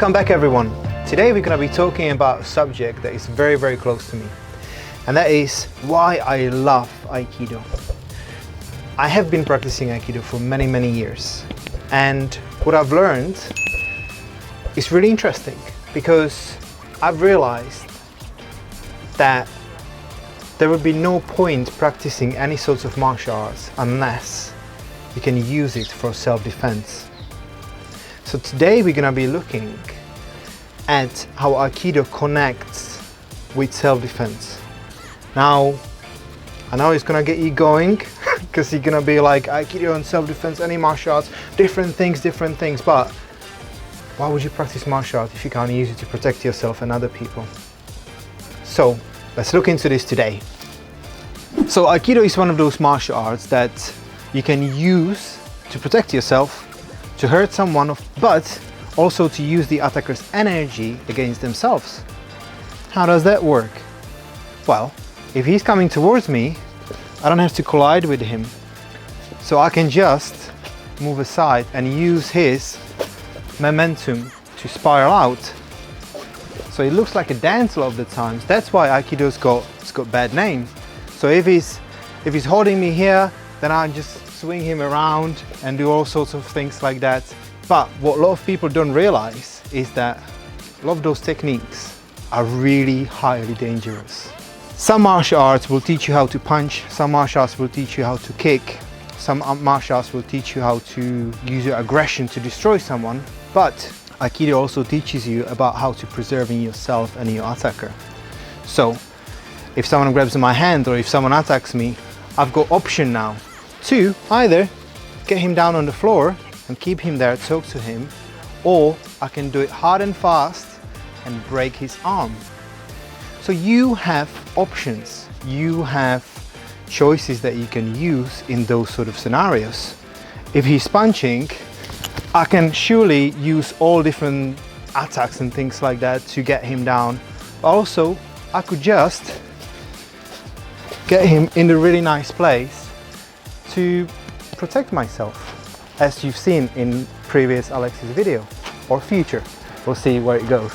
Welcome back everyone. Today we're going to be talking about a subject that is very, very close to me. And that is why I love Aikido. I have been practicing Aikido for many, many years. And what I've learned is really interesting because I've realized that there would be no point practicing any sorts of martial arts unless you can use it for self-defense. So today we're going to be looking at how Aikido connects with self-defense. Now, I know it's going to get you going because you're going to be like, Aikido and self-defense, any martial arts, different things, but why would you practice martial arts if you can't use it to protect yourself and other people? So let's look into this today. So Aikido is one of those martial arts that you can use to protect yourself, to hurt someone, but also to use the attacker's energy against themselves. How does that work? Well, if he's coming towards me, I don't have to collide with him. So I can just move aside and use his momentum to spiral out. So it looks like a dance a lot of the times. That's why Aikido's got bad name. So if he's holding me here, then I just swing him around and do all sorts of things like that. But what a lot of people don't realize is that a lot of those techniques are really highly dangerous. Some martial arts will teach you how to punch, some martial arts will teach you how to kick, some martial arts will teach you how to use your aggression to destroy someone, but Aikido also teaches you about how to preserve in yourself and your attacker. So if someone grabs my hand or if someone attacks me, I've got option now to either get him down on the floor and keep him there, talk to him, or I can do it hard and fast and break his arm. So you have options, you have choices that you can use in those sort of scenarios. If he's punching, I can surely use all different attacks and things like that to get him down. Also, I could just get him in a really nice place to protect myself, as you've seen in previous Alex's video, or future. We'll see where it goes.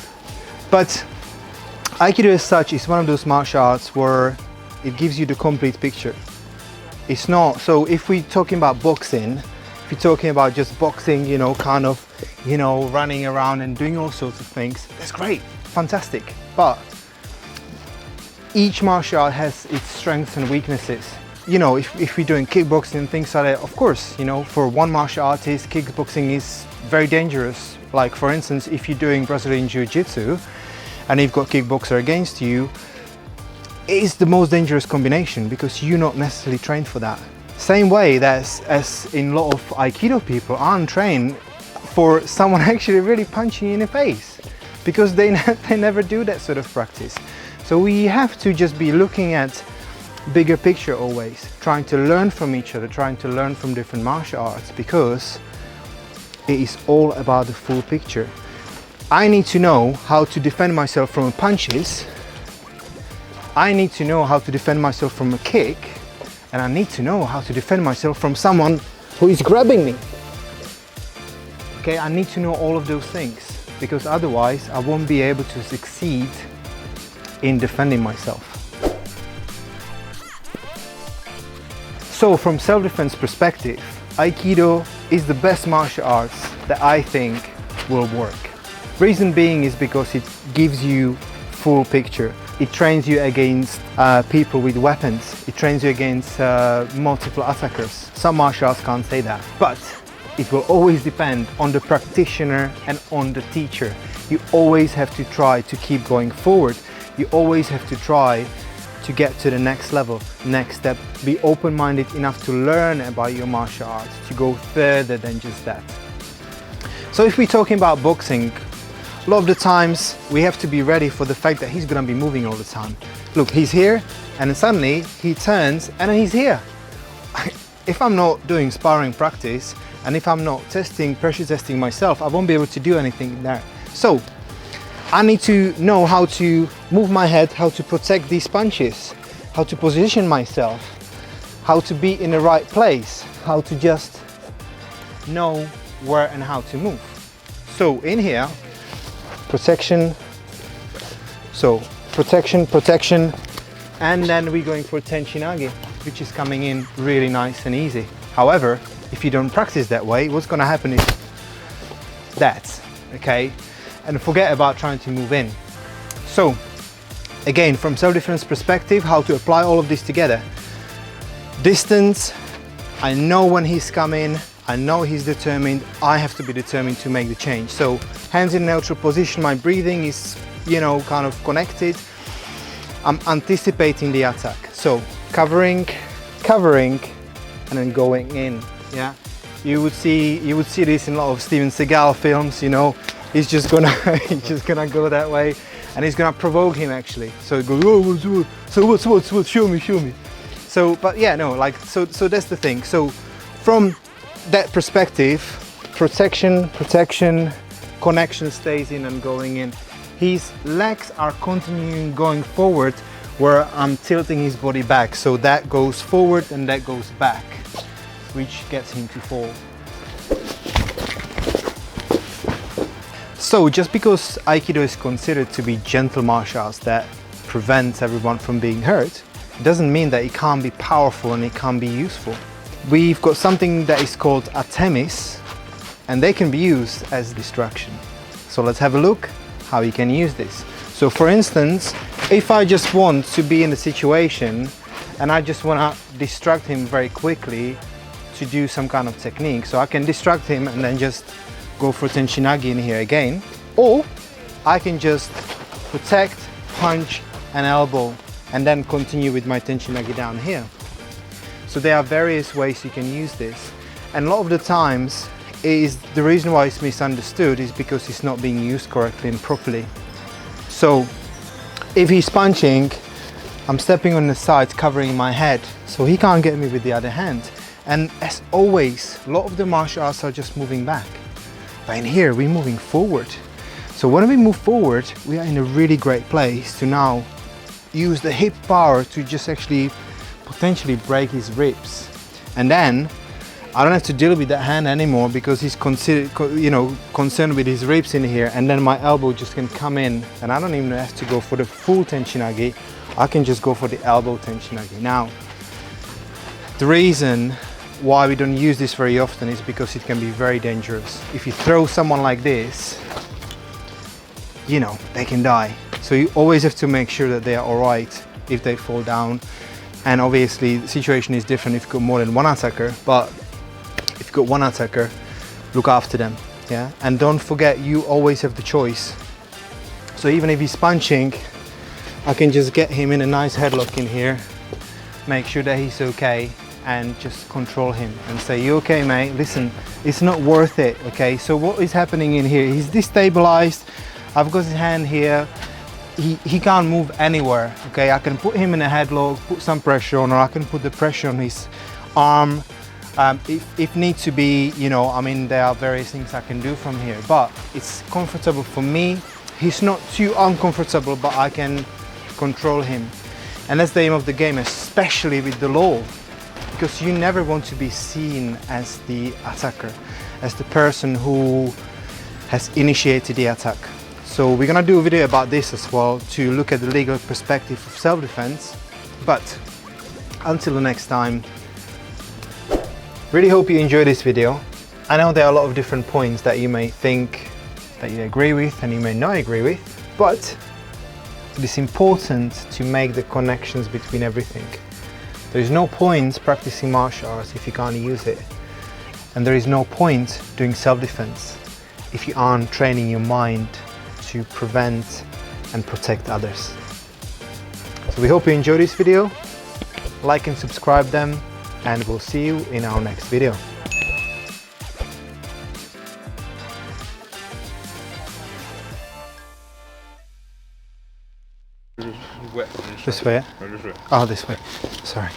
But Aikido as such is one of those martial arts where it gives you the complete picture. It's not, so if we're talking about boxing, if you're talking about just boxing, running around and doing all sorts of things, that's great, fantastic. But each martial art has its strengths and weaknesses. If we're doing kickboxing and things like that, of course, for one martial artist, kickboxing is very dangerous. Like for instance, if you're doing Brazilian Jiu-Jitsu and you've got kickboxer against you, it is the most dangerous combination because you're not necessarily trained for that. Same way that as in a lot of Aikido people aren't trained for someone actually really punching you in the face because they never do that sort of practice. So we have to just be looking at bigger picture always, trying to learn from each other, trying to learn from different martial arts, because it is all about the full picture. I need to know how to defend myself from punches, I need to know how to defend myself from a kick, and I need to know how to defend myself from someone who is grabbing me. Okay, I need to know all of those things because otherwise I won't be able to succeed in defending myself. So from self-defense perspective, Aikido is the best martial arts that I think will work. Reason being is because it gives you full picture. It trains you against people with weapons. It trains you against multiple attackers. Some martial arts can't say that, but it will always depend on the practitioner and on the teacher. You always have to try to keep going forward. You always have to try to get to the next level, next step. Be open-minded enough to learn about your martial arts, to go further than just that. So if we're talking about boxing, a lot of the times we have to be ready for the fact that he's going to be moving all the time. Look, he's here and then suddenly he turns and then he's here. If I'm not doing sparring practice and if I'm not pressure testing myself, I won't be able to do anything there. So I need to know how to move my head, how to protect these punches, how to position myself, how to be in the right place, how to just know where and how to move. So in here, protection. So protection, protection, and then we're going for Tenchinagi, which is coming in really nice and easy. However, if you don't practice that way, what's going to happen is that, okay? And forget about trying to move in. So again, from self-defense perspective, how to apply all of this together. Distance, I know when he's coming, I know he's determined, I have to be determined to make the change. So hands in neutral position, my breathing is, you know, kind of connected. I'm anticipating the attack. So covering, covering, and then going in, yeah? You would see this in a lot of Steven Seagal films, you know, he's just gonna go that way, and he's gonna provoke him actually. So it goes, oh, so what, show me. So, but yeah, no, like, so that's the thing. So from that perspective, protection, connection stays in and going in. His legs are continuing going forward where I'm tilting his body back. So that goes forward and that goes back, which gets him to fall. So just because Aikido is considered to be gentle martial arts that prevents everyone from being hurt, it doesn't mean that it can't be powerful and it can't be useful. We've got something that is called atemis, and they can be used as distraction. So let's have a look how you can use this. So for instance, if I just want to be in a situation and I just want to distract him very quickly to do some kind of technique, so I can distract him and then just go for Tenchinagi in here again, or I can just protect, punch and elbow and then continue with my Tenchinagi down here. So there are various ways you can use this, and a lot of the times the reason why it's misunderstood is because it's not being used correctly and properly. So if he's punching, I'm stepping on the side covering my head so he can't get me with the other hand. And as always, a lot of the martial arts are just moving back, but in here we're moving forward. So when we move forward, we are in a really great place to now use the hip power to just actually potentially break his ribs, and then I don't have to deal with that hand anymore because he's concerned with his ribs in here, and then my elbow just can come in and I don't even have to go for the full Tenchinagi. I can just go for the elbow Tenchinagi. Now, the reason why we don't use this very often is because it can be very dangerous. If you throw someone like this, you know, they can die. So you always have to make sure that they are all right if they fall down. And obviously the situation is different if you've got more than one attacker, but if you've got one attacker, look after them, yeah? And don't forget, you always have the choice. So even if he's punching, I can just get him in a nice headlock in here, make sure that he's okay, and just control him and say, you okay, mate? Listen, it's not worth it, okay? So what is happening in here? He's destabilized. I've got his hand here. He can't move anywhere, okay? I can put him in a headlock, put some pressure on, or I can put the pressure on his arm. If need to be, you know, I mean, there are various things I can do from here, but it's comfortable for me. He's not too uncomfortable, but I can control him. And that's the aim of the game, especially with the law, because you never want to be seen as the attacker, as the person who has initiated the attack. So we're gonna do a video about this as well to look at the legal perspective of self-defense. But until the next time, really hope you enjoyed this video. I know there are a lot of different points that you may think that you agree with and you may not agree with, but it is important to make the connections between everything. There is no point practicing martial arts if you can't use it. And there is no point doing self-defense if you aren't training your mind to prevent and protect others. So we hope you enjoyed this video. Like and subscribe them, and we'll see you in our next video. This way? Oh, this way. Sorry.